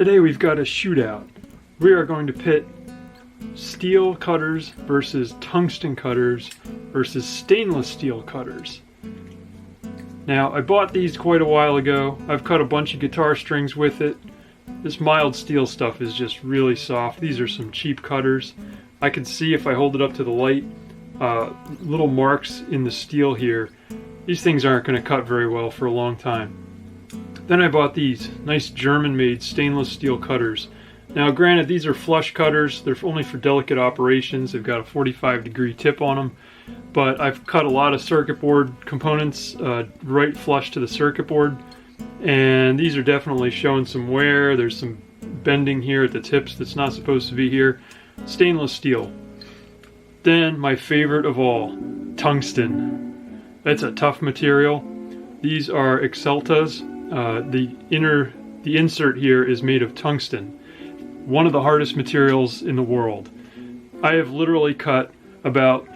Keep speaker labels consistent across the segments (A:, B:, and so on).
A: Today we've got a shootout. We are going to pit steel cutters versus tungsten cutters versus stainless steel cutters. Now, I bought these quite a while ago. I've cut a bunch of guitar strings with it. This mild steel stuff is just really soft. These are some cheap cutters. I can see if I hold it up to the light, little marks in the steel here. These things aren't going to cut very well for a long time. Then I bought these nice German-made stainless steel cutters. Now granted, these are flush cutters. They're only for delicate operations. They've got a 45-degree tip on them. But I've cut a lot of circuit board components right flush to the circuit board. And these are definitely showing some wear. There's some bending here at the tips that's not supposed to be here. Stainless steel. Then my favorite of all, tungsten. That's a tough material. These are Exceltas. The insert here is made of tungsten, one of the hardest materials in the world. I have literally cut about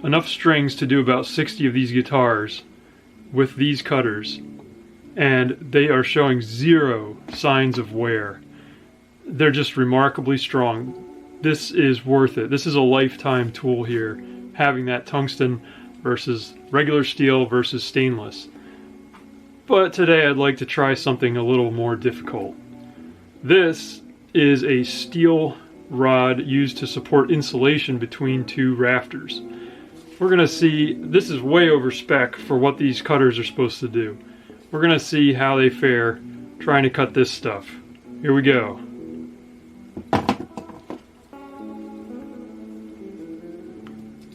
A: enough strings to do about 60 of these guitars with these cutters, and they are showing zero signs of wear. They're just remarkably strong. This is worth it. This is a lifetime tool here, having that tungsten versus regular steel versus stainless. But today I'd like to try something a little more difficult. This is a steel rod used to support insulation between two rafters. We're going to see, this is way over spec for what these cutters are supposed to do. We're going to see how they fare trying to cut this stuff. Here we go.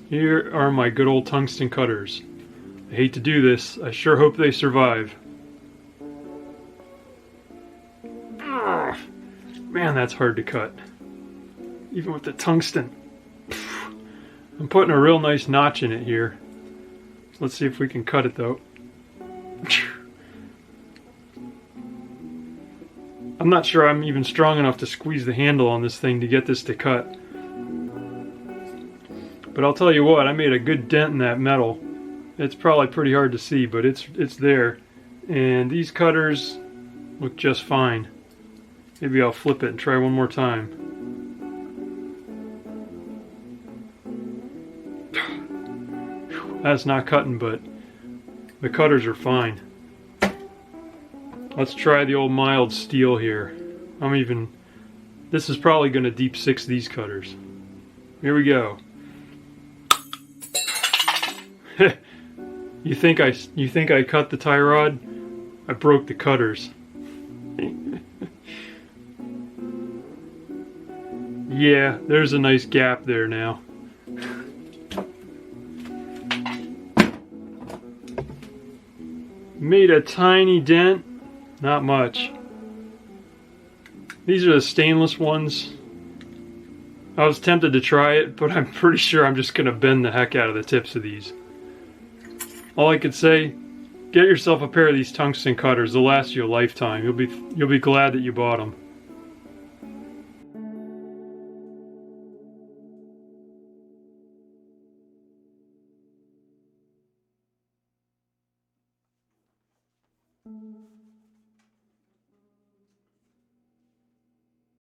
A: Here are my good old tungsten cutters. I hate to do this. I sure hope they survive. Man, that's hard to cut. Even with the tungsten. I'm putting a real nice notch in it here. Let's see if we can cut it though. I'm not sure I'm even strong enough to squeeze the handle on this thing to get this to cut. But I'll tell you what, I made a good dent in that metal. It's probably pretty hard to see, but it's there. And these cutters look just fine. Maybe I'll flip it and try one more time. That's not cutting, but the cutters are fine. Let's try the old mild steel here. This is probably going to deep six these cutters. Here we go. You think I cut the tie rod? I broke the cutters. Yeah, there's a nice gap there now. Made a tiny dent, not much. These are the stainless ones. I was tempted to try it, but I'm pretty sure I'm just gonna bend the heck out of the tips of these. All I could say, get yourself a pair of these tungsten cutters. They'll last you a lifetime. You'll be glad that you bought them.